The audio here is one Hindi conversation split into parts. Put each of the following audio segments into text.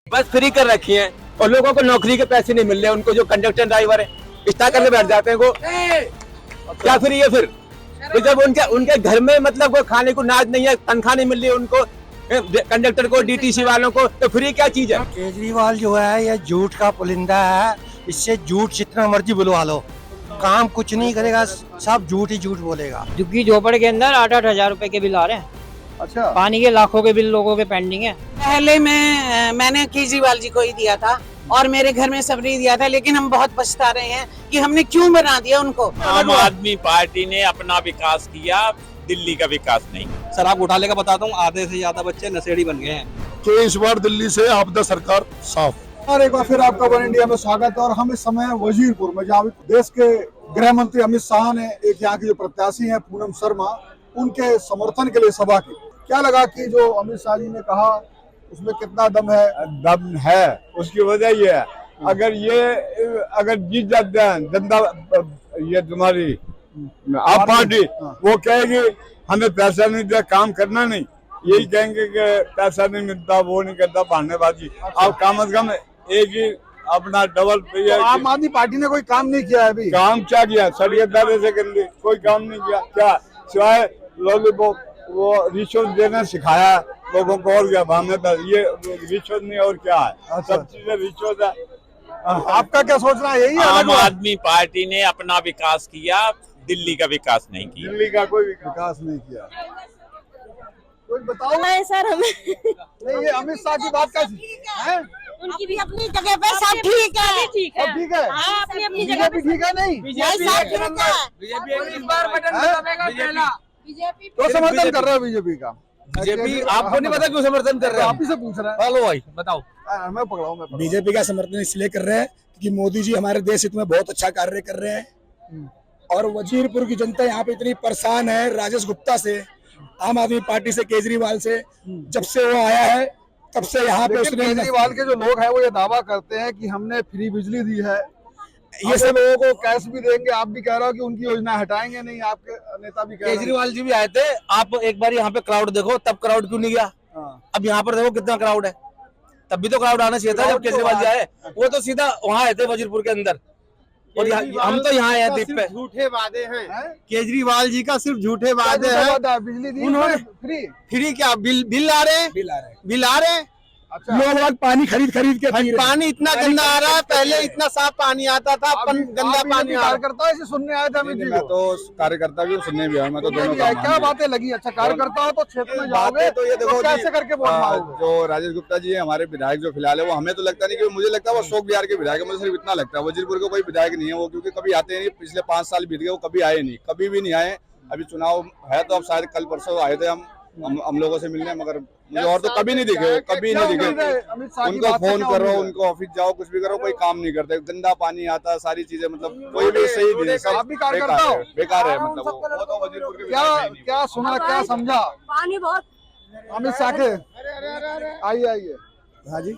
बस फ्री कर रखी है और लोगों को नौकरी के पैसे नहीं मिल रहे, उनको जो कंडक्टर ड्राइवर है स्टार्ट करके बैठ जाते हैं वो क्या फ्री है फिर? तो जब उनके घर में मतलब वो खाने को नाज नहीं है, तनख्वाह नहीं मिल रही है उनको, कंडक्टर को, डीटीसी वालों को, तो फ्री क्या चीज है? केजरीवाल जो है ये झूठ का पुलिंदा है। इससे झूठ जितना मर्जी बुलवा लो, काम कुछ नहीं करेगा, सब झूठ ही झूठ बोलेगा। झुग्गी झोपड़ के अंदर 8-8 हजार रुपए के बिल आ रहे हैं। अच्छा, पानी के लाखों के बिल लोगों के पेंडिंग है। पहले मैंने केजरीवाल जी को ही दिया था और मेरे घर में सबने दिया था, लेकिन हम बहुत पछता रहे हैं कि हमने क्यों बना दिया उनको। आम आदमी पार्टी ने अपना विकास किया, दिल्ली का विकास नहीं। शराब घोटाले का बताता हूँ, आधे से ज्यादा बच्चे नशेड़ी बन गए हैं। कि इस बार दिल्ली से आपदा सरकार साफ। और एक बार फिर आपका वन इंडिया में स्वागत है। और हम इस समय वजीरपुर में, जहाँ देश के गृह मंत्री अमित शाह ने एक यहाँ की जो प्रत्याशी हैं पूनम शर्मा, उनके समर्थन के लिए सभा की। क्या लगा कि जो अमित शाह जी ने कहा उसमें कितना दम है? दम है, उसकी वजह ये है, अगर जीत जाते हैं जनता, ये तुम्हारी आप पार्टी, वो कहेगी हमें पैसा नहीं दिया, काम करना नहीं, यही कहेंगे कि पैसा नहीं मिलता, वो नहीं करता, बहानेबाजी। अब कम से कम एक ही अपना डबल पे। आम आदमी पार्टी ने कोई काम नहीं किया है अभी। काम क्या किया? सड़ियतदारी से कर ली, कोई काम नहीं किया। क्या सिवाय लॉलीपॉप, वो रिश्वत देना सिखाया लोगों को, और क्या भावने पर ये रिश्वत नहीं और क्या है? सब चीजें रिश्वत है। आपका क्या सोचना है? यही है आम आदमी पार्टी ने अपना विकास किया, दिल्ली का विकास नहीं किया। दिल्ली का कोई विकास नहीं किया। कोई बताओ नहीं सर, हमें नहीं, ये अमित शाह की बात कैसी है? उनकी भी अपनी जगह पे सब ठीक है। ठीक है, ठीक है, हाँ, अपनी अपनी जगह पे ठीक है। नहीं, बीजेपी तो समर्थन कर रहे हो बीजेपी का? बीजेपी आपको नहीं पता क्यों समर्थन कर रहे हैं? आप ही से पूछ रहे हैं। हेलो भाई बताओ। मैं पकड़ाऊं, मैं बीजेपी का समर्थन इसलिए कर रहे हैं क्योंकि मोदी जी हमारे देश हित में बहुत अच्छा कार्य कर रहे हैं। और वजीरपुर की जनता यहाँ पे इतनी परेशान है राजेश गुप्ता से, आम आदमी पार्टी से, केजरीवाल से। जब से वो आया है तब से यहाँ पे उसने, केजरीवाल के जो लोग हैं वो ये दावा करते हैं कि हमने फ्री बिजली दी है, ये सब लोगों को कैश भी देंगे। आप भी कह रहे हो कि उनकी योजना हटाएंगे नहीं, आपके नेता भी कह रहे हैं। केजरीवाल जी भी आए थे, आप एक बार यहाँ पे क्राउड देखो, तब क्राउड क्यों नहीं गया? अब यहाँ पर देखो कितना क्राउड है, तब भी तो क्राउड आना चाहिए था जब केजरीवाल जी आए। वो तो सीधा वहाँ आए थे वजीरपुर के अंदर, और हम तो यहाँ आए द्वीप पे। झूठे वादे हैं केजरीवाल जी का, सिर्फ झूठे वादे हैं। बिजली दी उन्होंने फ्री क्या बिल आ रहे हैं। अच्छा, लोग पानी खरीद के पी रहे हैं। पानी इतना गंदा आ रहा है, पहले इतना साफ पानी आता था, गंदा पानी आ रहा है। कार्यकर्ता से सुनने आए थे अमित जी मैं को। तो कार्यकर्ता भी सुनने भी आया, मैं तो दोनों काम क्या बातें लगी? अच्छा, कार्यकर्ता हो तो क्षेत्र में जाओगे तो ये देखो कैसे करके वोट मांगोगे? जो राजेश गुप्ता जी है हमारे विधायक जो फिलहाल है, वो हमें तो लगता नहीं, कि मुझे लगता है वो शोक बिहार के विधायक है। मुझे सिर्फ इतना लगता है, वजीरपुर का कोई विधायक नहीं है वो, क्योंकि कभी आते नहीं। पिछले 5 साल बीत गए, वो कभी आए नहीं, कभी भी नहीं आए। अभी चुनाव है तो अब शायद कल परसों आए थे हम लोगों से मिलने, मगर मुझे और तो कभी नहीं दिखे, कभी नहीं दिखे। उनको फोन करो, उनको ऑफिस जाओ, कुछ भी करो, कोई काम नहीं करते। गंदा पानी आता, सारी चीजें, मतलब कोई भी सही नहीं, सब बेकार है। मतलब वो तो वजीरपुर के क्या सुना, क्या समझा पानी बहुत। अमित शाह के? आइए। हाँ जी,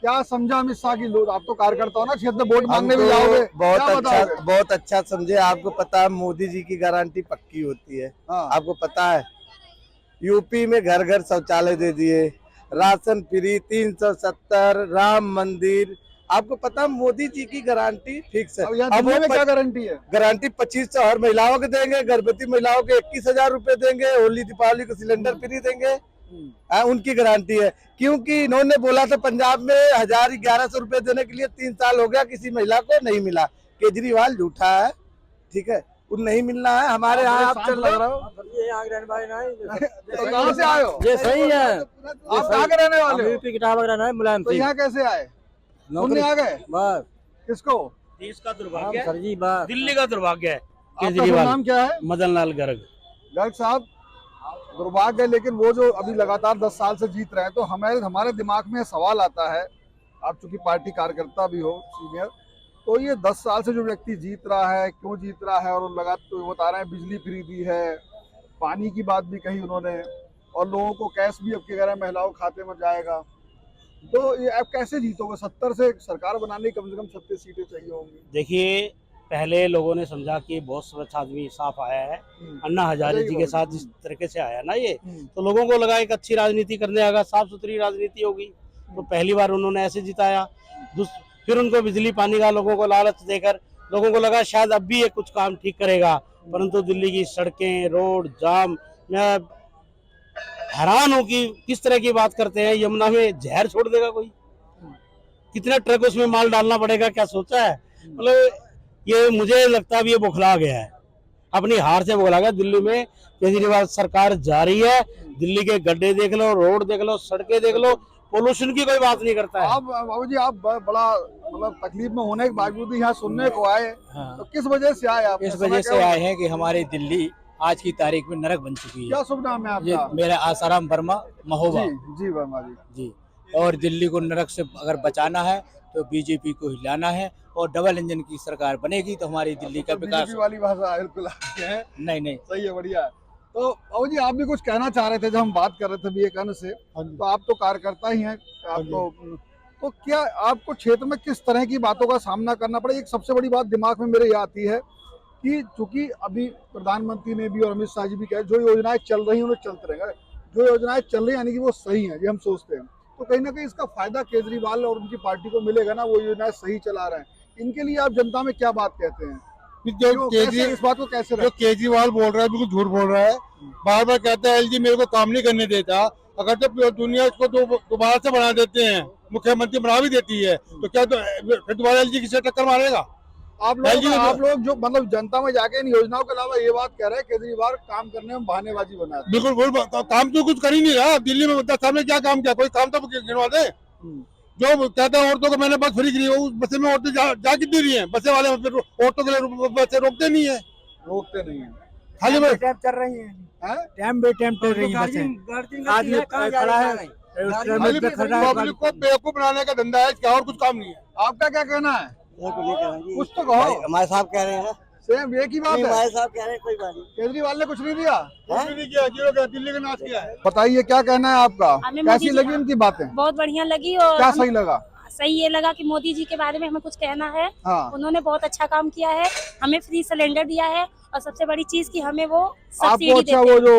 क्या समझा अमित शाह की? लोग, आप तो कार्यकर्ता हो ना, क्षेत्र में वोट मांगने भी जाओगे। बहुत अच्छा समझे। आपको पता है मोदी जी की गारंटी पक्की होती है। आपको पता है यूपी में घर घर शौचालय दे दिए, राशन फ्री, 370, राम मंदिर। आपको पता है मोदी जी की गारंटी फिक्स है। अब वो क्या गारंटी है? गारंटी 2500 हर महिलाओं को देंगे, गर्भवती महिलाओं को 21,000 रुपए देंगे, होली दीपावली को सिलेंडर फ्री देंगे। उनकी गारंटी है, क्योंकि इन्होंने बोला था पंजाब में 1100 रुपए देने के लिए 3 साल हो गया, किसी महिला को नहीं मिला। केजरीवाल झूठा है, ठीक है, उन नहीं मिलना है। हमारे यहाँ आप चल रहे हो, तो कहाँ से आए हो? ये सही है। आप कहाँ के रहने वाले हो? यूपी की टावर रहना है मुलायम तो यहाँ कैसे आए? सुनने आ गए? बस किसको? देश का दुर्भाग्य सर जी, बस दिल्ली का दुर्भाग्य है। आपका नाम क्या है? मदन लाल गर्ग। गर्ग साहब, दुर्भाग्य है, लेकिन वो जो अभी लगातार 10 साल से जीत रहे हैं, तो हमारे दिमाग में सवाल आता है, आप चूंकि पार्टी कार्यकर्ता भी हो सीनियर, तो ये 10 साल से जो व्यक्ति जीत रहा है, क्यों जीत रहा है? और लगातार तो बता रहे हैं बिजली फ्री दी है, पानी की बात भी कही उन्होंने, और लोगों को कैश भी अब के कह रहे हैं महिलाओं खाते में जाएगा। तो ये आप कैसे जीतोगे? 70 से सरकार बनाने की कम से कम 36 सीटें चाहिए होंगी। देखिए, पहले लोगों ने समझा कि बहुत स्वच्छ आदमी साफ आया है, अन्ना हजारे जी के साथ जिस तरीके से आया ना ये, तो लोगों को लगा एक अच्छी राजनीति करने आएगा, साफ सुथरी राजनीति होगी। तो पहली बार उन्होंने ऐसे जिताया। फिर उनको बिजली पानी का लोगों को लालच देकर लोगों को लगा शायद अब भी ये कुछ काम ठीक करेगा, परंतु दिल्ली की सड़कें, रोड जाम, मैं हैरान हूँ कि किस तरह की बात करते हैं। यमुना में जहर छोड़ देगा कोई? कितने ट्रक उसमें माल डालना पड़ेगा, क्या सोचा है? मतलब ये मुझे लगता है ये बौखला गया है, अपनी हार से बौखला गया। दिल्ली में केजरीवाल सरकार जा रही है, दिल्ली के गड्ढे देख लो, रोड देख लो, सड़कें देख लो, पोल्यूशन की कोई बात नहीं करता है। आप बाबू जी आप बड़ा मतलब तकलीफ में होने के बावजूद यहाँ सुनने को आए, हाँ। तो किस वजह से आए आप? इस वजह से आए हैं कि हमारी दिल्ली आज की तारीख में नरक बन चुकी है। क्या शुभ नाम है ये आपका? मेरा आसाराम वर्मा महोबा जी वर्मा जी। जी। और दिल्ली को नरक से अगर बचाना है तो बीजेपी को हिलाना है, और डबल इंजन की सरकार बनेगी तो हमारी दिल्ली का विकास। बीजेपी वाली भाषा बिल्कुल आपकी है। नहीं सही है, बढ़िया है। तो बाबू जी आप भी कुछ कहना चाह रहे थे जब हम बात कर रहे थे बीएकन से, तो आप तो कार्यकर्ता ही हैं, आपको तो क्या आपको क्षेत्र में किस तरह की बातों का सामना करना पड़ा? एक सबसे बड़ी बात दिमाग में मेरे ये आती है कि चूंकि अभी प्रधानमंत्री ने भी और अमित शाह जी भी कहे जो योजनाएं चल रही हैं उन्हें चलते रहेंगे, जो योजनाएं चल रही हैं यानी कि वो सही हैं, ये हम सोचते हैं, तो कहीं ना कहीं इसका फायदा केजरीवाल और उनकी पार्टी को मिलेगा ना, वो योजनाएं सही चला रहे हैं। इनके लिए आप जनता में क्या बात कहते हैं? इस बात को कैसे जो केजरीवाल बोल रहा है बिल्कुल झूठ बोल रहा है। बार बार कहता है एलजी मेरे को काम नहीं करने देता, अगर तो दुनिया इसको दोबारा से बना देते हैं, मुख्यमंत्री बना भी देती है, तो क्या तो फिर दोबारा एलजी किसे टक्कर मारेगा? आप लोग जो मतलब जनता में जाके इन योजनाओं के अलावा ये बात कह रहे हैं केजरीवाल काम करने में बहानेबाजी बना है। बिल्कुल काम तो कुछ कर ही नहीं रहा। दिल्ली में 10 साल में क्या काम किया? कोई काम तो गिनवा दे। जो कहते हैं औरतों को मैंने बस फ्री करी, उस बस में औरतें जा कितनी रही है? बसें वाले औरतों के लिए बसें रोकते नहीं है, खाली टाइम चल रही है, टाइम बे टाइम चल रही है बसें। आदमी खड़ा है, पब्लिक को बेवकूफ बनाने का धंधा है, क्या और कुछ काम नहीं है। आपका क्या कहना है? कुछ तो कहो। हमारे साहब कह रहे हैं, सेम एक ही बात है। हमारे साहब कह रहे हैं कोई बात नहीं। केजरीवाल ने कुछ नहीं दिया, नहीं किया, दिल्ली का नाश किया है। बताइए क्या कहना है आपका? कैसी लगी उनकी बातें? बहुत बढ़िया लगी। और क्या सही लगा? सही ये लगा कि मोदी जी के बारे में हमें कुछ कहना है। हाँ। उन्होंने बहुत अच्छा काम किया है, हमें फ्री सिलेंडर दिया है, और सबसे बड़ी चीज कि हमें वो आपको सब्सिडी अच्छा वो जो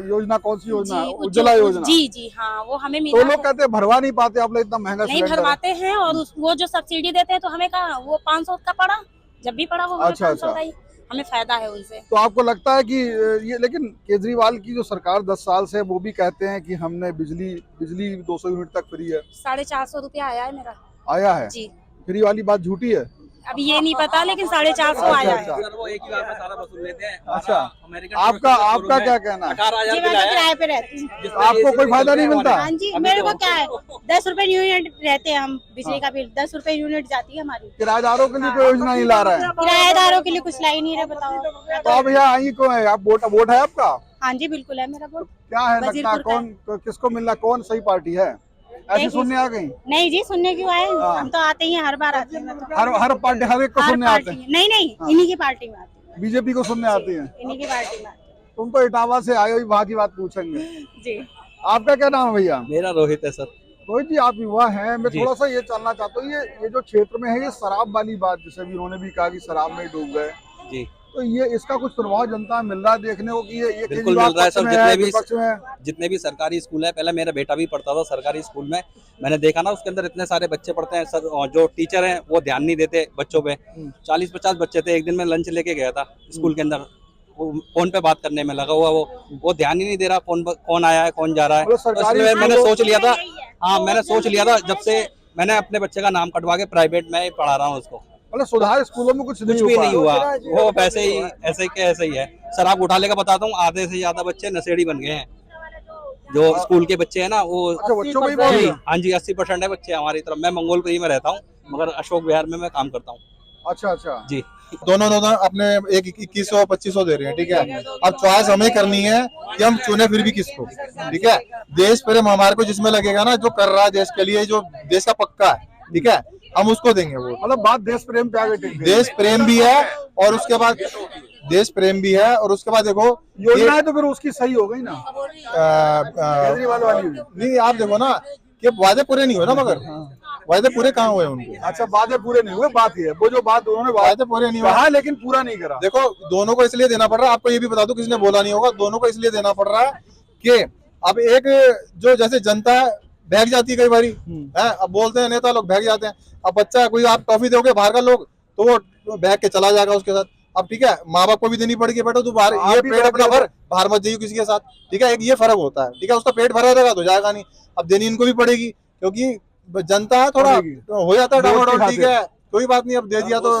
योजना कौन सी योजना है? उज्ज्वला योजना। जी हाँ, वो हमें तो मिला लोग है। कहते हैं भरवा नहीं पाते आप लोग, इतना महंगा नहीं सिलेंडर है। भरवाते हैं, और वो जो सब्सिडी देते हैं तो हमें कहा वो 500 का पड़ा, जब भी पड़ा वो हमें 500 का ही, हमें फायदा है उनसे। तो आपको लगता है कि ये, लेकिन केजरीवाल की जो सरकार 10 साल से, वो भी कहते हैं कि हमने बिजली 200 यूनिट तक फ्री है। 450 रुपया आया है मेरा। आया है जी। फ्री वाली बात झूठी है? अब ये नहीं पता, लेकिन 450 आया है। वो एक ही बार में सारा वसूल लेते हैं। अच्छा, आपका क्या कहना है? 18,000 जी, मैं तो किराए पे रहती हूँ। आपको कोई फायदा नहीं मिलता? हाँ जी, मेरे को क्या है, 10 रुपए यूनिट रहते हैं हम, बिजली का बिल 10 रुपए यूनिट जाती है हमारी। किराएदारों के लिए कोई योजना नहीं ला रहा है? किराएदारों के लिए कुछ ला ही नहीं रहे, बताओ। तो आप यहाँ आई क्यों है? आप वोट है आपका? हाँ जी बिल्कुल है मेरा वोट। क्या है लगता वजीरपुर का कौन किसको मिलना, कौन सही पार्टी है? ऐसी सुनने आ गई? नहीं जी, सुनने क्यों आए? हाँ। हम तो आते ही हैं, हर बार आते हैं। हर पार्टी हर एक को हर सुनने आते हैं? नहीं, इन्हीं की पार्टी में आते हैं। बीजेपी को सुनने आती है? इन्हीं की पार्टी में आते हैं। तुम तो इटावा से आए हो, वहाँ की बात पूछेंगे। जी। आपका क्या नाम है भैया? मेरा रोहित है सर। रोहित जी, आप युवा हैं, मैं थोड़ा सा ये जानना चाहता हूँ, ये जो क्षेत्र में है, ये शराब वाली बात, जैसे भी उन्होंने भी कहा कि शराब में डूब गए जी, तो ये इसका कुछ प्रभाव जनता में मिल रहा है देखने को कि ये बिल्कुल मिल रहा है सर। जितने भी सरकारी स्कूल है, पहले मेरा बेटा भी पढ़ता था सरकारी स्कूल में, मैंने देखा ना उसके अंदर इतने सारे बच्चे पढ़ते हैं सर, जो टीचर हैं वो ध्यान नहीं देते बच्चों पे। 40-50 बच्चे थे। एक दिन मैं लंच लेके गया था स्कूल के अंदर, वो फोन पे बात करने में लगा हुआ, वो ध्यान ही नहीं दे रहा फोन पर कौन आया है कौन जा रहा है। तो मैंने सोच लिया था, हाँ मैंने सोच लिया था, जब से मैंने अपने बच्चे का नाम कटवा के प्राइवेट में पढ़ा रहा हूँ उसको। मतलब सुधार स्कूलों में कुछ भी नहीं हुआ, वो वैसे ही ऐसे ही है। शराब घोटाले का बताता हूँ, आधे से ज्यादा बच्चे नशेड़ी बन गए हैं, जो स्कूल के बच्चे हैं ना वो। बच्चों में ही हाँ जी 80% है बच्चे हमारी तरफ। मैं मंगोलपुरी में रहता हूँ, मगर अशोक विहार में मैं काम करता हूँ। अच्छा जी। दोनों अपने एक 2100-2500 दे रहे हैं, ठीक है। अब चॉइस हमें करनी है कि हम चुने फिर भी किसको, ठीक है। देश प्रेम हमारे को जिसमें लगेगा ना, जो कर रहा है देश के लिए, जो देश का पक्का है, ठीक है, हम उसको देंगे। वो मतलब बात देश प्रेम पे आ गई। देश प्रेम भी है, और उसके बाद देश प्रेम भी है, और उसके बाद देखो योजना तो फिर उसकी सही हो गई ना केजरीवाल वाली। नहीं, आप देखो ना कि वादे पूरे नहीं हुए ना, मगर वादे पूरे कहाँ हुए उनके? अच्छा, वादे पूरे नहीं हुए, बात है वो जो बात उन्होंने वादे पूरे नहीं हुआ, लेकिन पूरा नहीं करा। देखो दोनों को इसलिए देना पड़ रहा है, आपको ये भी बता दो, किसी ने बोला नहीं होगा, दोनों को इसलिए देना पड़ रहा है कि अब एक जो जैसे जनता भाग जाती है कई बारी है। अब बोलते हैं नेता लोग भाग जाते हैं। अब बच्चा कोई आप टॉफी दोगे बाहर का लोग तो वो भाग के चला जाएगा उसके साथ। अब ठीक है, माँ बाप को भी देनी पड़ेगी, बेटा तू बाहर ये पेट अपना भर, बाहर मत जाइए किसी के साथ, ठीक है। एक ये फर्क होता है, ठीक है। उसका पेट भरा रहेगा तो जाएगा नहीं, अब देनी इनको भी पड़ेगी क्योंकि जनता है, थोड़ा हो जाता है डामाडोल, ठीक है, कोई बात नहीं, अब दे दिया तो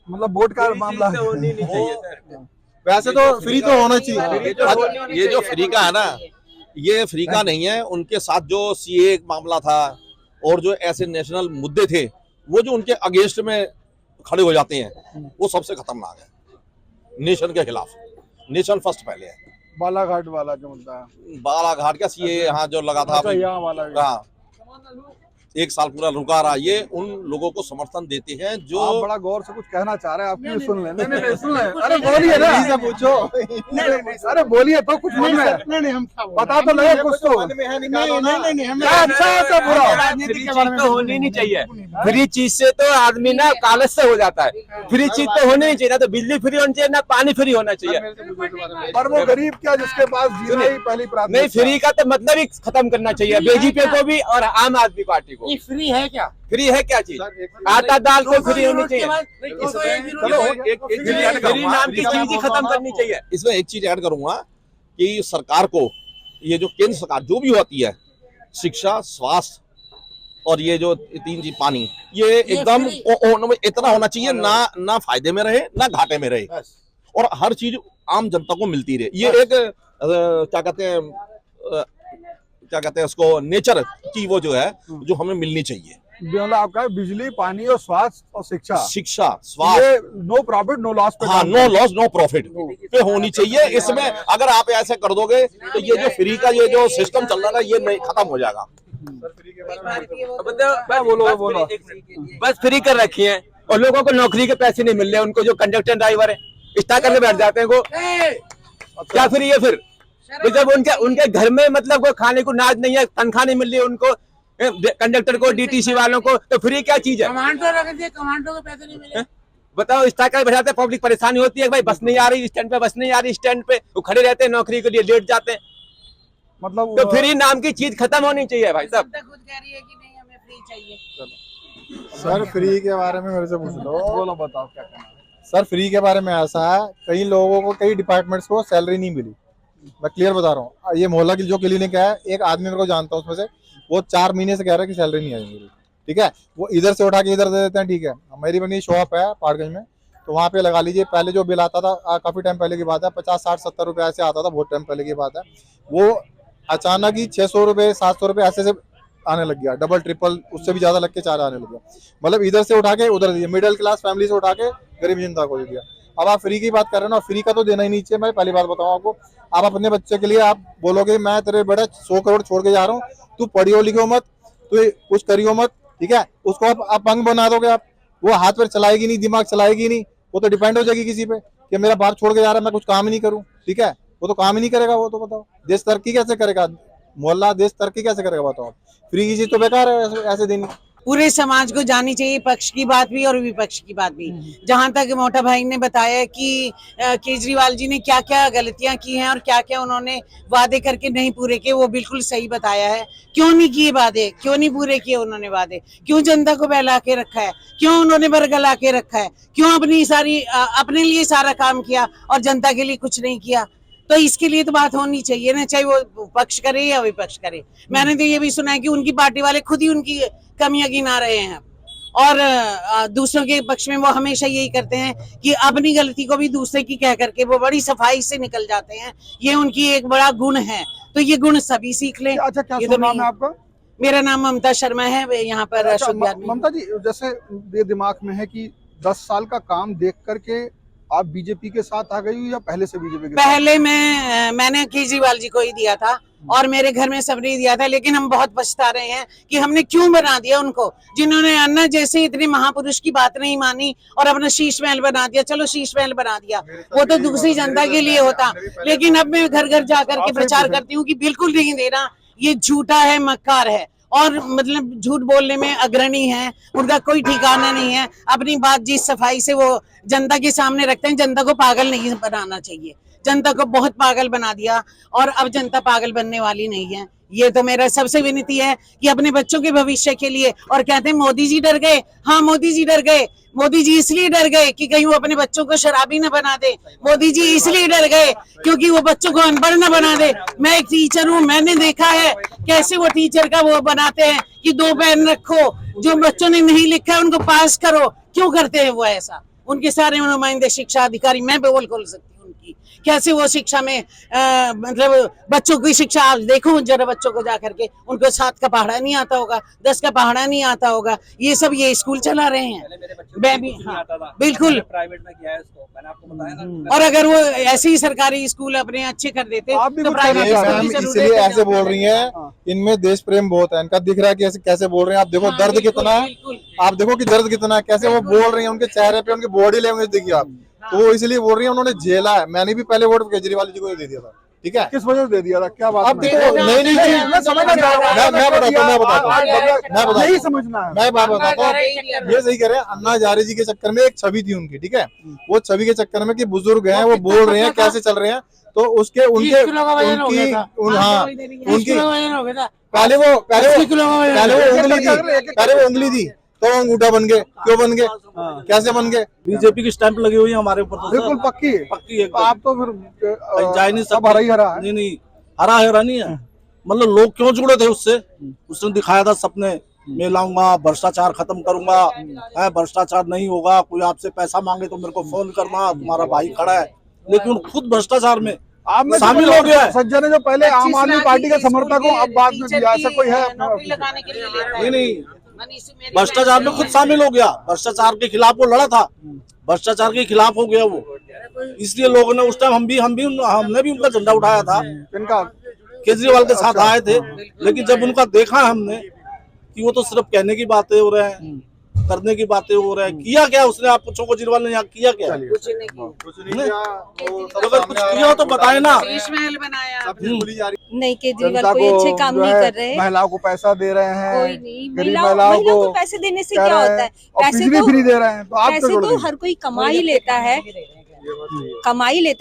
मतलब वोट का मामला है। होनी नहीं चाहिए सर। वैसे तो फ्री तो होना चाहिए। ये जो फ्री का है ना, ये फ्री का नहीं है। उनके साथ जो सीए मामला था और जो ऐसे नेशनल मुद्दे थे वो जो उनके अगेंस्ट में खड़े हो जाते हैं वो सबसे खतरनाक है। नेशन के खिलाफ, नेशन फर्स्ट पहले है। बालाघाट वाला जो मुद्दा है, बालाघाट का सीए यहाँ जो लगा था, यहाँ वाला हाँ, 1 साल पूरा रुका रहा, ये उन लोगों को समर्थन देते हैं जो आप बड़ा गौर से कुछ कहना चाह रहे हैं, आप सुन लें। नहीं सुन लें, अरे बोलिए ना, पूछो, अरे बोलिए तो कुछ मन में नहीं, हम पता तो लगे कुछ तो अच्छा बुरा। फ्री चीज तो होनी नहीं चाहिए। फ्री चीज से तो आदमी ना कालज से हो जाता है। फ्री चीज तो होनी नहीं चाहिए, ना तो बिजली फ्री होनी चाहिए, ना पानी फ्री होना चाहिए। पर वो गरीब क्या जिसके पास जीना ही पहली प्राथमिकता। नहीं, फ्री का तो मतलब ही खत्म करना चाहिए, बीजेपी को भी और आम आदमी पार्टी को। ये फ्री है क्या? फ्री है क्या चीज? आटा दाल को फ्री होनी चाहिए। फ्री नाम की चीज ही खत्म करनी चाहिए। इसमें एक चीज ऐड करूंगा कि सरकार को, ये जो केंद्र सरकार जो भी होती है, शिक्षा, स्वास्थ्य और ये जो 3 चीज, पानी, ये एकदम इतना होना चाहिए, ना फायदे में रहे ना घाटे में रहे, और हर चीज आम जनता को मिलती रहे। ये एक क्या कहते हैं उसको, नेचर की वो जो है जो हमें मिलनी चाहिए। मतलब आपका बिजली, पानी और स्वास्थ्य और शिक्षा, स्वास्थ्य, नो प्रॉफिट नो लॉस पे, हाँ, नो लॉस नो प्रॉफिट पे होनी चाहिए। इसमें अगर आप ऐसे कर दोगे तो ये जो फ्री का ये जो सिस्टम चल रहा है ये नहीं खत्म हो जाएगा। बोलो बस फ्री कर रखी है और लोगों को नौकरी के पैसे नहीं मिल रहे। उनको जो कंडक्टर ड्राइवर है स्टार्ट करके बैठ जाते हैं, वो क्या फ्री है फिर? तो जब उनके घर में मतलब वो खाने को नाज नहीं है, तनख्वाह नहीं मिल रही है उनको, कंडक्टर को, डीटीसी वालों को, तो फ्री क्या चीज है? कमांडो के पैसे नहीं मिले। बताओ, स्टार्ट कर बैठाते, पब्लिक परेशानी होती है, भाई बस नहीं आ रही स्टैंड पे, बस नहीं आ रही स्टैंड पे, वो खड़े रहते हैं नौकरी के लिए, लेट जाते हैं। मतलब तो फ्री नाम की चीज खत्म होनी चाहिए भाई साहब। खुद कह रही है कि नहीं हमें फ्री चाहिए। सर फ्री के बारे में मेरे से पूछ लो। बोलो, बताओ क्या कहना है। सर फ्री के बारे में ऐसा है, कई लोगों को, कई डिपार्टमेंट्स को सैलरी नहीं मिली। मैं क्लियर बता रहा हूँ, ये मोहल्ला की जो क्लिनिक है, एक आदमी मेरे को जानता हूँ उसमें से, वो 4 महीने से कह रहा है कि सैलरी नहीं आई मेरी, ठीक है। वो इधर से उठा के इधर दे देते हैं, ठीक है। मेरी बनी शॉप है पहाड़गंज में, तो वहाँ पे लगा लीजिए, पहले जो बिल आता था, काफी टाइम पहले की बात है, 50, 60, 70 रुपए ऐसे आता था, बहुत टाइम पहले की बात है। वो अचानक ही 600 रुपए, 700 रुपए ऐसे से आने लग गया, डबल ट्रिपल, उससे भी ज्यादा लग के 4 आने लग गया। मतलब इधर से उठा के उधर दिया, मिडिल क्लास फैमिली से उठा के गरीब जनता को दे दिया। अब आप फ्री की बात कर रहे हैं ना, फ्री का तो देना ही नहीं चाहिए। मैं पहली बात बताऊं आपको, आप अपने बच्चे के लिए आप बोलोगे मैं तेरे बेटा 100 करोड़ छोड़ के जा रहा हूँ, तू पढ़ियो लिखो मत, तू कुछ करियो मत, ठीक है। उसको आप अपंग बना दोगे, आप वो हाथ पर चलाएगी नहीं, दिमाग चलाएगी नहीं, वो तो डिपेंड हो जाएगी किसी पे कि मेरा बाहर छोड़ के जा रहा है, मैं कुछ काम ही नहीं करूँ, ठीक है। वो तो काम ही नहीं करेगा। वो तो बताओ देश तरक्की कैसे करेगा, मोहल्ला देश तरक्की कैसे करेगा बताओ। फ्री की चीज तो बेकार है ऐसे देनी। पूरे समाज को जानी चाहिए, पक्ष की बात भी और विपक्ष की बात भी। जहां तक मोटा भाई ने बताया कि केजरीवाल जी ने क्या क्या गलतियां की हैं और क्या क्या उन्होंने वादे करके नहीं पूरे किए, वो बिल्कुल सही बताया है। क्यों नहीं किए वादे, क्यों नहीं पूरे किए उन्होंने वादे, क्यों जनता को बहला के रखा है, क्यों उन्होंने बरगला के रखा है, क्यों अपने लिए सारा काम किया और जनता के लिए कुछ नहीं किया। तो इसके लिए तो बात होनी चाहिए ना, चाहे वो पक्ष करे या विपक्ष करे। मैंने तो ये भी सुना है कि उनकी पार्टी वाले खुद ही उनकी कमियां गिना रहे हैं और दूसरों के पक्ष में वो हमेशा यही करते हैं कि अपनी गलती को भी दूसरे की कह करके वो बड़ी सफाई से निकल जाते हैं। ये उनकी एक बड़ा गुण है, तो ये गुण सभी सीख लें। अच्छा, क्या नाम है आपका? मेरा नाम ममता शर्मा है, यहाँ पर अशोक विहार में। ममता जी, जैसे ये दिमाग में है कि 10 साल का काम देख करके आप बीजेपी के साथ आ गई या पहले से बीजेपी के? पहले मैंने केजरीवाल जी को ही दिया था और मेरे घर में सबने दिया था, लेकिन हम बहुत पछता रहे हैं कि हमने क्यों बना दिया उनको, जिन्होंने अन्ना जैसे इतने महापुरुष की बात नहीं मानी और अपना शीश महल बना दिया। चलो शीश महल बना दिया, वो तो दूसरी जनता के लिए होता, लेकिन अब मैं घर घर जाकर के प्रचार करती हूँ कि बिल्कुल नहीं देना, ये झूठा है, मक्कार है और मतलब झूठ बोलने में अग्रणी है, उनका कोई ठिकाना नहीं है। अपनी बात जिस सफाई से वो जनता के सामने रखते हैं, जनता को पागल नहीं बनाना चाहिए। जनता को बहुत पागल बना दिया और अब जनता पागल बनने वाली नहीं है। ये तो मेरा सबसे विनती है कि अपने बच्चों के भविष्य के लिए, और कहते हैं मोदी जी डर गए, हाँ मोदी जी डर गए। मोदी जी इसलिए डर गए कि कहीं वो अपने बच्चों को शराबी न बना दे। मोदी जी इसलिए डर गए क्योंकि वो बच्चों को अनपढ़ न बना दे। मैं एक टीचर हूँ, मैंने देखा है कैसे वो टीचर का वो बनाते हैं कि 2 पेन रखो, जो बच्चों ने नहीं लिखा है उनको पास करो। क्यों करते हैं वो ऐसा? उनके सारे नुमाइंदे शिक्षा अधिकारी, मैं बोल खोल सकती हूँ उनकी, कैसे वो शिक्षा में मतलब बच्चों की शिक्षा। आप देखो जरा बच्चों को जा करके, उनको 7 का पहाड़ा नहीं आता होगा, 10 का पहाड़ा नहीं आता होगा। ये सब ये स्कूल चला रहे हैं। बिल्कुल प्राइवेट में किया है इसको, मैंने आपको बताया ना। और अगर वो ऐसे ही सरकारी स्कूल अपने अच्छे कर देते तो प्राइवेट इसलिए ऐसे बोल रही हैं, इनमें देश प्रेम बहुत है। इनका दिख रहा है कि ऐसे कैसे बोल रहे हैं। आप देखो दर्द कितना है, आप देखो कि दर्द कितना है, कैसे वो बोल रही है। उनके चेहरे पे उनकी बॉडी लैंग्वेज देखिए आप, तो वो इसलिए बोल रही है उन्होंने झेला है। मैंने भी पहले वोट केजरीवाल जी को दे दिया था, ठीक है। किस वजह से दे दिया था, क्या बात? अब देखो नहीं मैं समझना चाह रहा हूं, मैं बताता हूं, नहीं समझना है। मैं बात बताता हूँ। ये सही कह रहे हैं, अन्ना हजारे जी के चक्कर में एक छवि थी उनकी, ठीक है। वो छवि के चक्कर में कि बुजुर्ग हैं, वो बोल रहे हैं कैसे चल रहे हैं, तो उसके उनके उनकी पहले वो उंगली थी तो अंगूठा बन गए। क्यों बन गए, कैसे बन गए? बीजेपी की स्टैंप लगी हुई है हमारे ऊपर तो बिल्कुल पक्की है। तो आप तो फिर जा नहीं सब हरा ही हरा है। नहीं, हरा नहीं है। मतलब लोग क्यों जुड़े थे उससे? उसने दिखाया था सपने, मैं लाऊंगा, भ्रष्टाचार खत्म करूंगा, भ्रष्टाचार नहीं होगा, कोई आपसे पैसा मांगे तो मेरे को फोन करना, तुम्हारा भाई खड़ा है। लेकिन खुद भ्रष्टाचार में शामिल हो गया। सज्जन ने जो पहले आम आदमी पार्टी का समर्थक हो, अब बाद में दिया, ऐसा कोई है? नहीं, भ्रष्टाचार में खुद शामिल हो गया। भ्रष्टाचार के खिलाफ वो लड़ा था, भ्रष्टाचार के खिलाफ हो गया वो। इसलिए लोगों ने उस टाइम हमने भी उनका झंडा उठाया था। इनका केजरीवाल के साथ आए थे, लेकिन जब उनका देखा हमने कि वो तो सिर्फ कहने की बातें हो रहे हैं, करने की बातें हो रहे हैं। किया क्या उसने? आप पूछो केजरीवाल ने यहाँ किया क्या? कुछ नहीं किया। अगर कुछ किया तो बताए ना। महल बनाया नहीं, केजरीवाल कोई अच्छे काम नहीं कर रहे हैं। महिलाओं को पैसा दे रहे हैं, कोई नहीं। गरीब महिलाओं को पैसे देने से क्या होता है? पैसे तो फ्री दे रहे हैं, तो आप पैसे तो हर कोई कमा ही लेता है,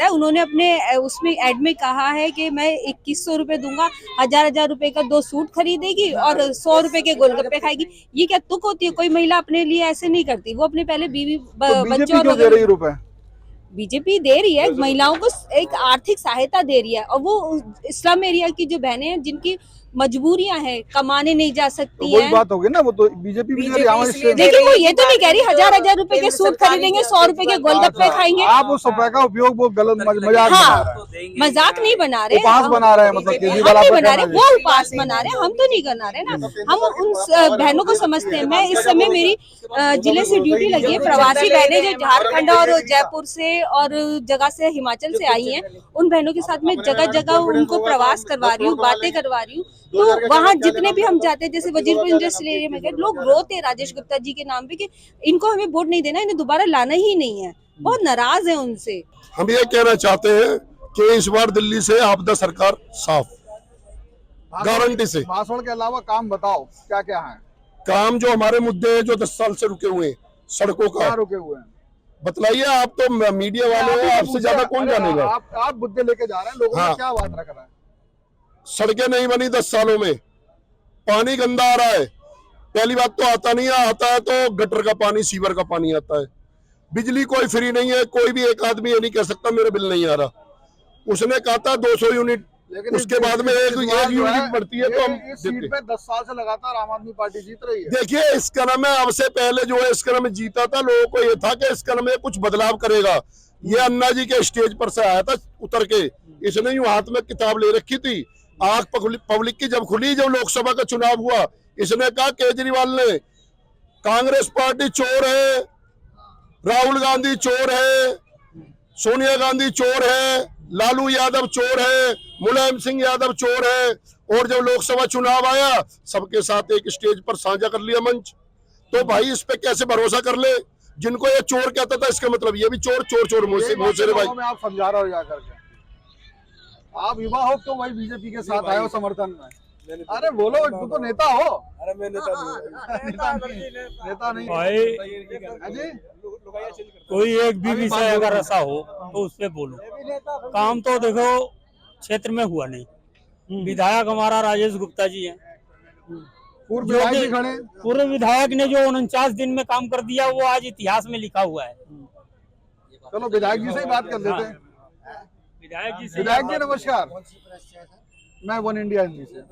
उन्होंने अपने उसमें एड में कहा है कि मैं 2100 रुपए दूंगा, 1000 रुपए का 2 सूट खरीदेगी और 100 रुपए के गोलगप्पे खाएगी। ये क्या तुक होती है? कोई महिला अपने लिए ऐसे नहीं करती। वो अपने पहले बीवी बच्चों और बीजेपी दे रही है महिलाओं को एक आर्थिक सहायता दे रही है, और वो स्लम एरिया की जो बहनें हैं जिनकी मजबूरियां हैं, कमाने नहीं जा सकती हैं। वही बात होगी ना, वो तो बीजेपी भी लेकिन वो ये तो नहीं कह रही 1000 रुपए के सूट खरीदेंगे, 100 रुपए के गोलगप्पे खाएंगे। आप उस रुपए का उपयोग वो गलत मजाक नहीं बना रहे, उपहास बना रहे हैं। मतलब हम नहीं बना रहे, वो उपहास बना रहे हैं, हम तो नहीं बना रहे ना। हम उन बहनों को समझते हैं। मैं इस समय मेरी जिले से ड्यूटी लगी है, प्रवासी बहनें जो झारखंड और जयपुर से और जगह से हिमाचल से आई हैं, उन बहनों के साथ में जगह जगह उनको प्रवास करवा रही हूँ, बातें करवा रही हूँ। तो वहाँ जितने भी हम जाते हैं, जैसे वजीरपुर इंडस्ट्रियल एरिया में गए, लोग रोते राजेश गुप्ता जी के नाम पे कि इनको हमें वोट नहीं देना, इन्हें दोबारा लाना ही नहीं है। बहुत नाराज है उनसे। हम ये कहना चाहते हैं कि इस बार दिल्ली से आपदा सरकार साफ, गारंटी से। भाषण के अलावा काम बताओ, क्या क्या है काम जो हमारे मुद्दे हैं जो 10 साल से रुके हुए हैं, सड़कों का रुके हुए हैं, बतलाइए। आप तो मीडिया वाले हो, आपसे ज्यादा कौन जानेगा? आप मुद्दे लेके जा रहे हैं, लोगों में क्या बात रख रहा है? सड़कें नहीं बनी 10 सालों में, पानी गंदा आ रहा है। पहली बात तो आता नहीं है, आता है तो गटर का पानी, सीवर का पानी आता है। बिजली कोई फ्री नहीं है, कोई भी एक आदमी ये नहीं कह सकता मेरे बिल नहीं आ रहा। उसने कहा था 200 यूनिट, उसके बाद में एक यूनिट बढ़ती है तो हम सीट पे 10 साल से लगातार आम आदमी पार्टी जीत रही है। देखिए, इसका नाम है, अब से पहले जो है इसका नाम जीता था, लोगों को ये था कि इसका नाम कुछ बदलाव करेगा। ये अन्ना जी के स्टेज पर से आया था उतर के, इसने यूं हाथ में किताब ले रखी थी। आंख पब्लिक की जब खुली, जब लोकसभा का चुनाव हुआ, इसने कहा केजरीवाल ने कांग्रेस पार्टी चोर है, राहुल गांधी चोर है, सोनिया गांधी चोर है, लालू यादव चोर है, मुलायम सिंह यादव चोर है। और जब लोकसभा चुनाव आया, सबके साथ एक स्टेज पर साझा कर लिया मंच। तो भाई इस पे कैसे भरोसा कर ले? जिनको ये चोर कहता था, इसका मतलब ये भी चोर चोर चोर मुझसे भाई। आप समझा रहे हो जाकर के, आप युवा हो तो वही बीजेपी के साथ आए हो समर्थन में। अरे बोलो, तू तो नेता हो। अरे मैं नेता नहीं भाई अजय कोई एक भी विषय अगर ऐसा हो तो उस पे बोलो। काम तो देखो क्षेत्र में हुआ नहीं। विधायक हमारा राजेश गुप्ता जी हैं, पूर्व विधायक भी खड़े। पूर्व विधायक ने जो 49 दिन में काम कर दिया वो आज इतिहास में लिखा हुआ है। चलो विधायक जी से ही बात कर लेते हैं। विधायक जी नमस्कार, मैं वन इंडिया हिंदी से।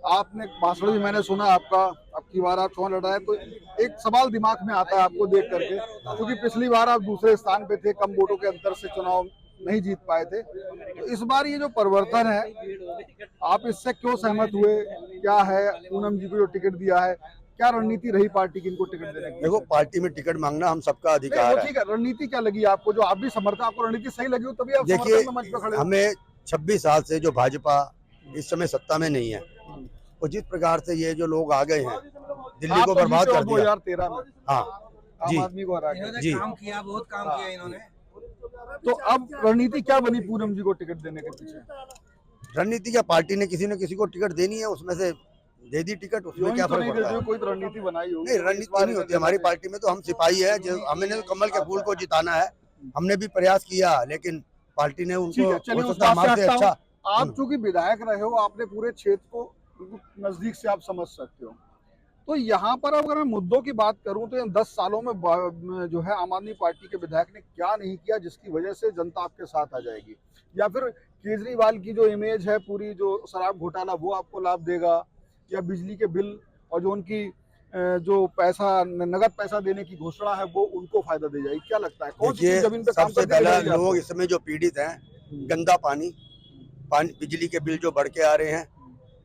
आपने भाषण भी मैंने सुना आपका, अब की बार आप चुनाव लड़ा है तो एक सवाल दिमाग में आता है आपको देख करके, क्योंकि पिछली बार आप दूसरे स्थान पे थे, कम वोटों के अंतर से चुनाव नहीं जीत पाए थे। तो इस बार ये जो परिवर्तन है आप इससे क्यों सहमत हुए? क्या है पूनम जी को जो टिकट दिया है, क्या रणनीति रही पार्टी की इनको टिकट देने की? देखो, पार्टी में टिकट मांगना हम सबका अधिकार है। ठीक है, रणनीति क्या लगी आपको? जो आप भी समर्थन, आपको रणनीति सही लगी हो तभी आप देखिए, समर्थन में मंच पर खड़े हो। हमें 26 साल से जो भाजपा इस समय सत्ता में नहीं है, और जिस प्रकार से ये जो लोग आ गए हैं दिल्ली को बर्बाद कर दिया 2013 में। हाँ जी, आम आदमी को हरा के। जी काम किया, बहुत काम किया इन्होंने। तो अब रणनीति क्या बनी पूनम जी को टिकट देने के पीछे? रणनीति क्या, पार्टी ने किसी न किसी को टिकट देनी है, उसमें से दे दी टिकट, उसमें क्या फर्क पड़ता है? कोई तो रणनीति बनाई होगी। नहीं, रणनीति नहीं होती हमारी पार्टी में। तो हम सिपाही है, जो हमने तो कमल के फूल को जिताना है। हमने भी प्रयास किया, लेकिन पार्टी ने उनको हमारे अच्छा। आप चूंकि विधायक रहे हो, आपने पूरे क्षेत्र को नजदीक से आप समझ सकते हो। तो यहाँ पर अगर मैं मुद्दों की बात करूं तो इन 10 सालों में जो है आम आदमी पार्टी के विधायक ने क्या नहीं किया जिसकी वजह से जनता आपके साथ आ जाएगी? या फिर केजरीवाल की जो इमेज है पूरी, जो शराब घोटाला, वो आपको लाभ देगा? या बिजली के बिल और जो उनकी जो पैसा, नगद पैसा देने की घोषणा है, वो उनको फायदा दे जाएगी? क्या लगता है कौन सी जमीन पे काम सबसे पहला लोग इस समय जो पीड़ित हैं, गंदा पानी, बिजली के बिल जो बढ़ के आ रहे हैं,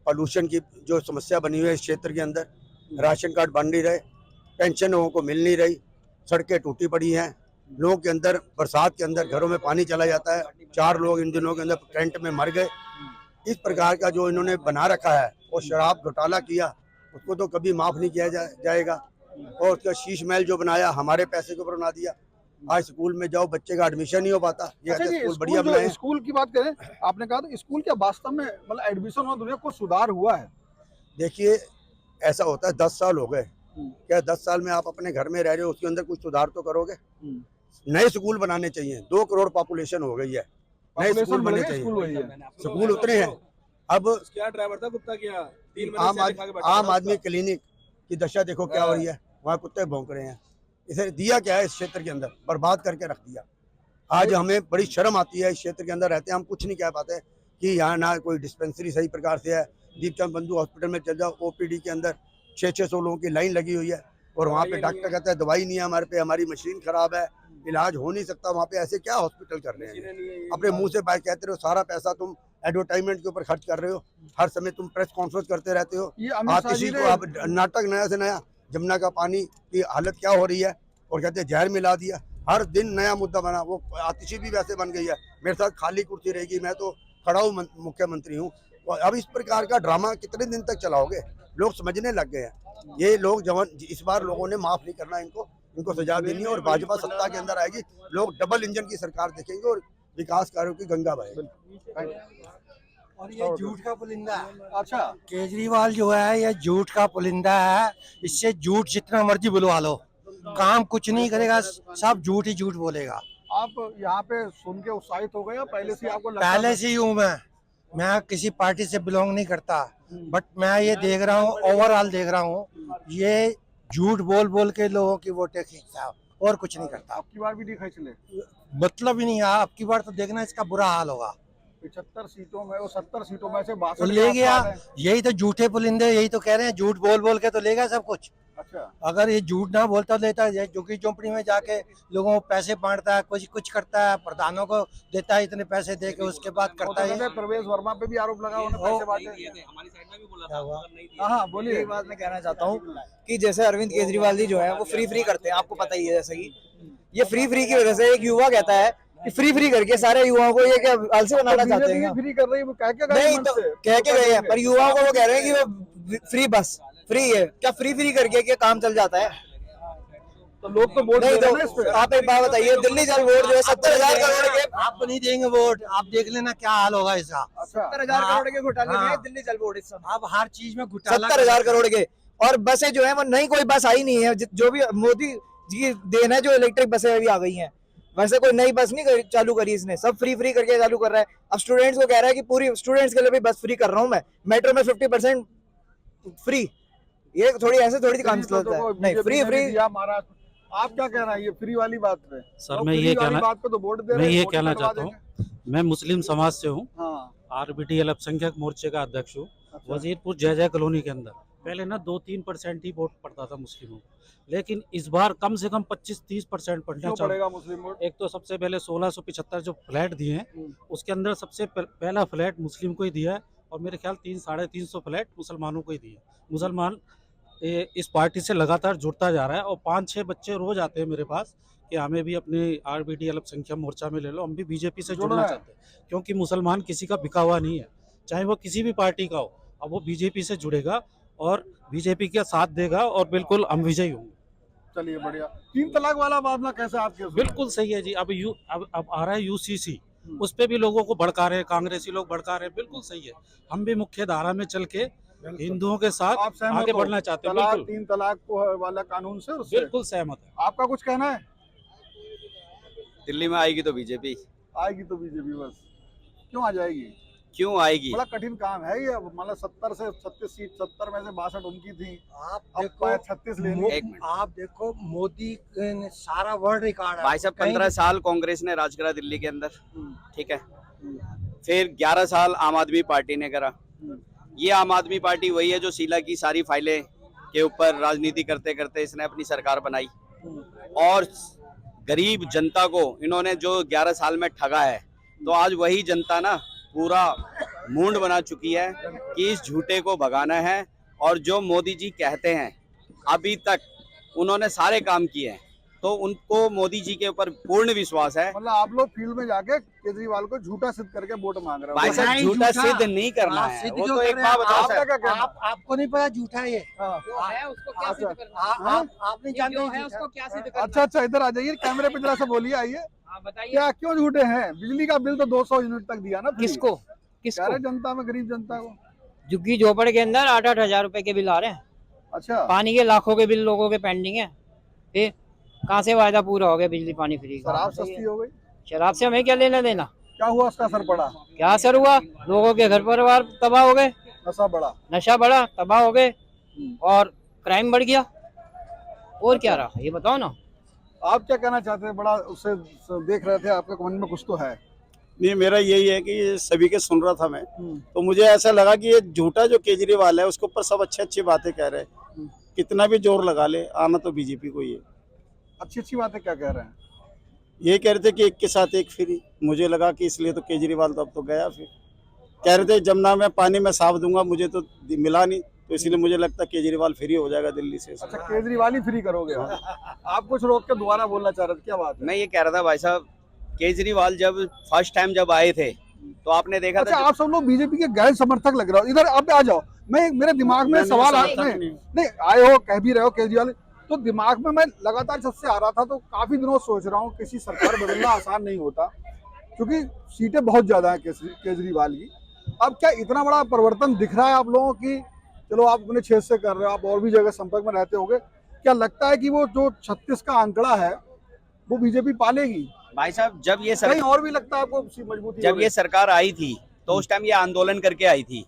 पॉल्यूशन की जो समस्या बनी हुई है इस क्षेत्र के अंदर, राशन कार्ड बन नहीं रहे, पेंशन लोगों को मिल नहीं रही, सड़कें टूटी पड़ी हैं, लोगों के अंदर बरसात के अंदर घरों में पानी चला जाता है। 4 लोग इन दिनों के अंदर टेंट में मर गए। इस प्रकार का जो इन्होंने बना रखा है, और शराब घोटाला किया, उसको तो कभी माफ नहीं किया जाएगा। और उसका शीश महल जो बनाया, हमारे पैसे के ऊपर बना दिया। आज स्कूल में जाओ, बच्चे का एडमिशन नहीं हो पाता। ये स्कूल बढ़िया बनाए। स्कूल की बात करें, आपने कहा तो स्कूल क्या वास्तव में मतलब एडमिशन और दुनिया को सुधार हुआ है? देखिए, ऐसा होता है, 10 साल हो गए, क्या 10 साल में आप अपने घर में रह रहे हो, उसके अंदर कुछ सुधार तो करोगे? नए स्कूल बनाने चाहिए। 2 करोड़ पॉपुलेशन हो गई है, नए स्कूल बनने चाहिए। स्कूल उतने हैं। अब क्या ड्राइवर था गुप्ता क्या? आम आदमी क्लिनिक की दशा देखो क्या हो रही है, वहाँ कुत्ते भौंक रहे हैं। इसे दिया क्या है इस क्षेत्र के अंदर, बर्बाद करके रख दिया। आज हमें बड़ी शर्म आती है, इस क्षेत्र के अंदर रहते हैं, हम कुछ नहीं कह पाते कि यहाँ ना कोई डिस्पेंसरी सही प्रकार से है। दीपचंद बंधु हॉस्पिटल में चल जाओ, ओपीडी के अंदर 600 लोगों की लाइन लगी हुई है, और वहाँ पे डॉक्टर कहता है दवाई नहीं है हमारे पे, हमारी मशीन खराब है, इलाज हो नहीं सकता वहाँ पे। ऐसे क्या हॉस्पिटल कर रहे हैं? अपने मुंह से बात कहते रहो, सारा पैसा तुम एडवर्टाइजमेंट के ऊपर खर्च कर रहे हो, हर समय तुम प्रेस कॉन्फ्रेंस करते रहते हो। आतिशी को अब नाटक नया से नया, जमुना का पानी की हालत क्या हो रही है, और कहते हैं जहर मिला दिया, हर दिन नया मुद्दा बना। वो आतिशी भी वैसे बन गई है, मेरे साथ खाली कुर्सी रहेगी, मैं तो खड़ा हूँ, मुख्यमंत्री हूँ। अब इस प्रकार का ड्रामा कितने दिन तक चलाओगे? लोग समझने लग गए हैं। ये लोग जवान, इस बार लोगों ने माफ नहीं करना इनको सजा देनी है, और भाजपा सत्ता के अंदर आएगी, लोग डबल इंजन की सरकार देखेंगे और विकास कार्यों की गंगा बहेगी। और ये झूठ का पुलिंदा है। अच्छा, केजरीवाल जो है ये झूठ का पुलिंदा है। इससे झूठ जितना मर्जी बुलवा लो, काम कुछ नहीं करेगा, सब झूठ ही झूठ बोलेगा। आप यहाँ पे सुन के उत्साहित हो गए या पहले से आपको लगता? पहले से ही हूँ मैं किसी पार्टी से बिलोंग नहीं करता, बट मैं ये देख रहा हूँ, ओवरऑल देख रहा हूँ, ये झूठ बोल बोल के लोगों की वोटें खींचता है और कुछ नहीं करता। आपकी बार भी नहीं खींच ले, मतलब ही नहीं है। आपकी बार तो देखना इसका बुरा हाल होगा। 75 सीटों में और 70 सीटों में से 62 तो ले गया। यही तो झूठे पुलिंदे, यही तो कह रहे हैं, झूठ बोल बोल के तो लेगा सब कुछ। अच्छा, अगर ये झूठ ना बोलता लेता है, झुग्गी झोंपड़ी में जाके लोगों को पैसे बांटता है, कुछ करता है, प्रधानों को देता है इतने पैसे दे के, उसके बाद करता है। प्रवेश वर्मा पे भी आरोप लगा, उन्होंने पैसे बांटे। हाँ, बोलिए। एक बात मैं कहना चाहता हूँ कि जैसे अरविंद केजरीवाल जी जो है वो फ्री करते हैं, आपको पता ही है। जैसे कि ये फ्री की वजह से एक युवा कहता है कि फ्री करके सारे युवाओं को ये क्या आलसी बनाना चाहते हैं? फ्री कर रही है, वो कह के नहीं तो कह के गए हैं, पर युवाओं को वो कह रहे हैं कि वो फ्री, बस फ्री है क्या? फ्री करके क्या काम चल जाता है? तो लोग तो वोट दे रहे हैं ना इस पे। आप एक बात बताइए, दिल्ली जल बोर्ड जो है 70,000 करोड़ के, आपको नहीं देंगे वोट, आप देख लेना क्या हाल होगा इसका। 70,000 करोड़ के घोटाले में है दिल्ली जल बोर्ड इस समय। अब हर चीज में घोटाला 70,000 करोड़ के, और बसें जो है वो नहीं, कोई बस आई नहीं है। जो भी मोदी जी की देन है, जो इलेक्ट्रिक बसें अभी आ गई हैं, वैसे कोई नई बस नहीं चालू करी इसने, सब फ्री करके चालू कर रहा है। अब स्टूडेंट्स को कह रहा है कि पूरी स्टूडेंट्स के लिए भी बस फ्री कर रहा हूँ मैं, मेट्रो में 50% फ्री। ये थोड़ी ऐसे थोड़ी काम चलता है, नहीं फ्री। महाराष्ट्र, आप क्या कह रहे हैं ये फ्री वाली बात पे? सर मैं ये कहना चाहता हूँ, मैं मुस्लिम समाज से हूँ, आरबीटी अल्पसंख्यक मोर्चे का अध्यक्ष हूँ। वजीरपुर जय जय कॉलोनी के अंदर पहले ना 2-3% ही वोट पड़ता था मुस्लिमों को, लेकिन इस बार कम से कम 25-30% पड़ना चाहिए। मुस्लिम वोट? एक तो सबसे पहले 1675 जो फ्लैट दिए हैं उसके अंदर सबसे पहला फ्लैट मुस्लिम को ही दिया है, और मेरे ख्याल 300-350 फ्लैट मुसलमानों को ही दिए। मुसलमान इस पार्टी से लगातार जुड़ता जा रहा है, और 5-6 बच्चे रोज आते हैं मेरे पास कि हमें भी अपने आरबीटी अल्पसंख्यक मोर्चा में ले लो, हम भी बीजेपी से जुड़ना चाहते हैं। क्योंकि मुसलमान किसी का बिका हुआ नहीं है, चाहे वो किसी भी पार्टी का हो, अब वो बीजेपी से जुड़ेगा और बीजेपी का साथ देगा, और बिल्कुल हम विजयी होंगे। चलिए बढ़िया। 3 तलाक वाला मामला कैसा आपके? बिल्कुल सही है जी। अब आ रहा है यूसीसी, उस पे भी लोगों को भड़का रहे हैं, कांग्रेसी लोग भड़का रहे हैं, बिल्कुल सही है। हम भी मुख्य धारा में चल के हिंदुओं के साथ आगे बढ़ना चाहते हैं। बिल्कुल 3 तलाक वाला कानून से बिल्कुल सहमत है। आपका कुछ कहना है? दिल्ली में आएगी तो बीजेपी आएगी तो बीजेपी, बस क्यों आ जाएगी? क्यों आएगी? बड़ा कठिन काम है ये। मतलब 70 से 36 सीट, 70 में से 62 उनकी थी, आप अब देखो 36 लेनी। आप देखो मोदी ने सारा वर्ल्ड रिकॉर्ड है। भाई साहब 15 साल कांग्रेस ने राज करा दिल्ली के अंदर, ठीक है, फिर 11 साल आम आदमी पार्टी ने करा। ये आम आदमी पार्टी वही है जो शीला की सारी फाइलें के ऊपर राजनीति करते करते इसने अपनी सरकार बनाई, और गरीब जनता को इन्होंने जो 11 साल में ठगा है, तो आज वही जनता ना पूरा मूंड बना चुकी है कि इस झूठे को भगाना है। और जो मोदी जी कहते हैं अभी तक उन्होंने सारे काम किए हैं, तो उनको मोदी जी के ऊपर पूर्ण विश्वास है। मतलब आप लोग फील्ड में जाके केजरीवाल को झूठा सिद्ध करके वोट मांग रहे हो? भाई साहब झूठा सिद्ध नहीं करना है, वो तो एक बात बताओ सर, आपको नहीं पता झूठा है ये आप नहीं जानते उसको क्या सिद्ध करना। अच्छा, इधर आ जाइए, कैमरे पे जरा सा बोलिए, आइए। क्या क्यों झूठे हैं? बिजली का बिल तो 200 यूनिट तक दिया ना। किसको जनता में, गरीब जनता को। झुग्गी झोपड़ के अंदर 8-8 हजार रुपए के बिल आ रहे हैं। अच्छा, पानी के लाखों के बिल लोगों के पेंडिंग है। फिर कहाँ से वायदा पूरा हो गया बिजली पानी फ्री का? शराब सस्ती हो गई। शराब से हमें क्या लेना देना? क्या हुआ, उसका असर पड़ा? क्या असर हुआ? लोगों के घर परिवार तबाह हो गए, नशा बढ़ा, तबाह हो गए, और क्राइम बढ़ गया। और क्या रहा ये बताओ ना। आप क्या कहना चाहते हैं? बड़ा उससे देख रहे थे, आपके मन में कुछ तो है। नहीं, मेरा यही है कि सभी के सुन रहा था मैं, तो मुझे ऐसा लगा कि ये झूठा जो केजरीवाल है उसके ऊपर सब अच्छी बातें कह रहे हैं, कितना भी जोर लगा ले आना तो बीजेपी को ही है। अच्छी बातें क्या कह रहे हैं? ये कह रहे थे कि एक के साथ एक फ्री, मुझे लगा कि इसलिए तो केजरीवाल तो अब तो गया। फिर कह रहे थे जमुना में पानी में साफ दूंगा, मुझे तो मिला नहीं, तो इसलिए मुझे लगता है केजरीवाल फ्री हो जाएगा दिल्ली से। अच्छा, केजरीवाल ही फ्री करोगे? आप कुछ रोक के दोबारा बोलना चाह रहे थे, क्या बात है? मैं ये कह रहा था भाई साहब, केजरीवाल जब फर्स्ट टाइम जब आए थे तो आपने देखा था। आप सब लोग बीजेपी के गैर समर्थक लग रहे हो, इधर आप आ जाओ। मेरे दिमाग में सवाल नहीं आए हो, कह भी रहे हो केजरीवाल, तो दिमाग में मैं लगातार जब से आ रहा था तो काफी दिनों सोच रहा हूँ किसी सरकार बदलना आसान नहीं होता, क्योंकि सीटें बहुत ज्यादा है केजरीवाल की। अब क्या इतना बड़ा परिवर्तन दिख रहा है आप लोगों की? चलो आप अपने क्षेत्र से कर रहे हो, आप और भी जगह संपर्क में रहते होंगे, क्या लगता है कि वो जो 36 का आंकड़ा है वो बीजेपी पालेगी? भाई साहब जब ये सरकार, और भी लगता है आपको मजबूती? जब ये सरकार आई थी तो उस टाइम ये आंदोलन करके आई थी।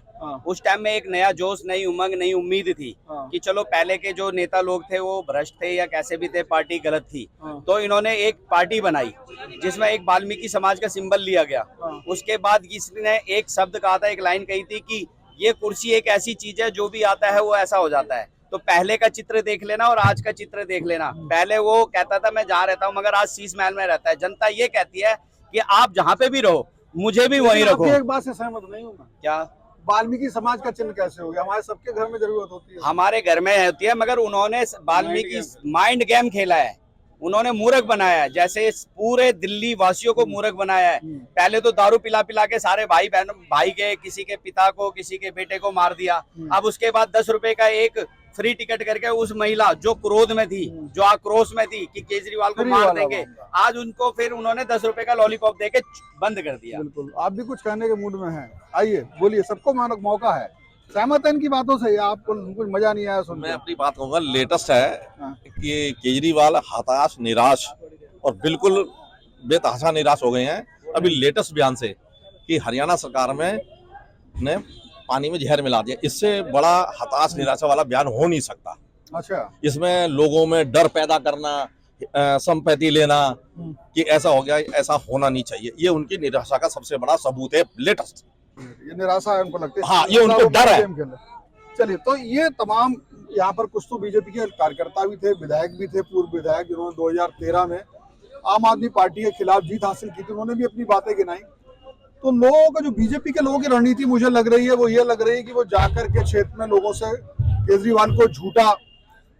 उस टाइम में एक नया जोश, नई उमंग, नई उम्मीद थी कि चलो पहले के जो नेता लोग थे वो भ्रष्ट थे या कैसे भी थे, पार्टी गलत थी, तो इन्होंने एक पार्टी बनाई जिसमें एक वाल्मीकि समाज का सिंबल लिया गया। उसके बाद इसने एक शब्द कहा था, एक लाइन कही थी कि ये कुर्सी एक ऐसी चीज है जो भी आता है वो ऐसा हो जाता है। तो पहले का चित्र देख लेना और आज का चित्र देख लेना। पहले वो कहता था मैं जहाँ रहता हूँ, मगर आज शीश महल में रहता है। जनता ये कहती है कि आप जहाँ पे भी रहो मुझे भी वहीं रखो। एक बात से सहमत नहीं हूँ मैं। क्या? वाल्मीकि समाज का चिन्ह कैसे हो गया? हमारे सबके घर में जरूरत होती है। हमारे घर में होती है, मगर उन्होंने वाल्मीकि माइंड गेम खेला है उन्होंने मूर्ख बनाया है, जैसे पूरे दिल्ली वासियों को मूर्ख बनाया है। पहले तो दारू पिला पिला के सारे भाई बहनों, भाई के किसी के पिता को, किसी के बेटे को मार दिया। अब उसके बाद 10 रुपए का एक फ्री टिकट करके उस महिला जो क्रोध में थी, जो आक्रोश में थी कि केजरीवाल को मार देंगे, आज उनको फिर उन्होंने 10 रुपए का लॉलीपॉप देके बंद कर दिया। बिल्कुल, आप भी कुछ कहने के मूड में हैं, आइए बोलिए, सबको मौका है। सहमत है इनकी बातों से, आपको कुछ मजा नहीं आया सुन? मैं अपनी बात कहूंगा, लेटेस्ट है कि केजरीवाल हताश, निराश और बिल्कुल बेतहाशा निराश हो गए हैं अभी लेटेस्ट बयान से कि हरियाणा सरकार में ने पानी में जहर मिला दिया। इससे बड़ा हताश निराशा वाला बयान हो नहीं सकता। अच्छा, इसमें लोगों में डर पैदा करना, संपत्ति लेना कि ऐसा हो गया, ऐसा होना नहीं चाहिए, ये उनकी निराशा का सबसे बड़ा सबूत है। लेटेस्ट ये निराशा है उनको, लगता है हाँ, ये उनको डर है। चलिए, तो ये तमाम यहाँ पर कुछ तो बीजेपी के कार्यकर्ता भी थे, विधायक भी थे, पूर्व विधायक, जिन्होंने 2013 में आम आदमी पार्टी के खिलाफ जीत हासिल की थी, उन्होंने भी अपनी बातें गिनाई। तो लोगों का जो बीजेपी के लोगों की रणनीति मुझे लग रही है वो ये लग रही है कि वो जाकर के क्षेत्र में लोगों से केजरीवाल को झूठा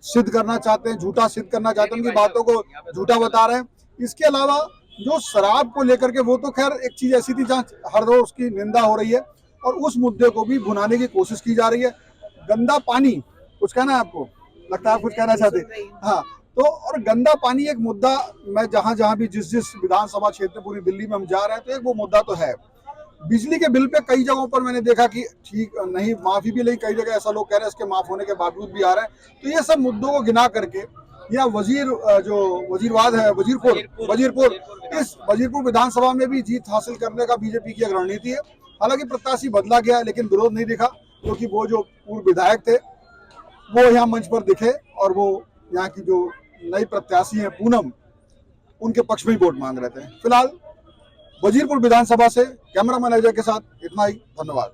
सिद्ध करना चाहते हैं, उनकी बातों को झूठा बता रहे हैं। इसके अलावा जो शराब को लेकर के, वो तो खैर एक चीज ऐसी थी जहाँ हर रोज उसकी निंदा हो रही है और उस मुद्दे को भी भुनाने की कोशिश की जा रही है। गंदा पानी, कुछ कहना है आपको? लगता है आप कुछ कहना चाहते हैं? हाँ, तो और गंदा पानी एक मुद्दा, मैं जहां भी जिस विधानसभा क्षेत्र पूरी दिल्ली में हम जा रहे हैं, तो एक वो मुद्दा तो है। बिजली के बिल पे कई जगहों पर मैंने देखा कि ठीक नहीं, माफी भी नहीं, कई जगह ऐसा लोग कह रहे हैं इसके माफ होने के बावजूद भी आ रहे हैं। तो ये सब मुद्दों को गिना करके, या वजीरवाद है, वजीरपुर, इस वजीरपुर विधानसभा में भी जीत हासिल करने का बीजेपी की एक रणनीति है। हालांकि प्रत्याशी बदला गया है, लेकिन विरोध नहीं दिखा, क्योंकि वो जो पूर्व विधायक थे वो यहाँ मंच पर दिखे और वो यहाँ की जो नई प्रत्याशी है पूनम, उनके पक्ष में ही वोट मांग रहे थे। फिलहाल वजीरपुर विधानसभा से कैमरामैन अजय के साथ इतना ही, धन्यवाद।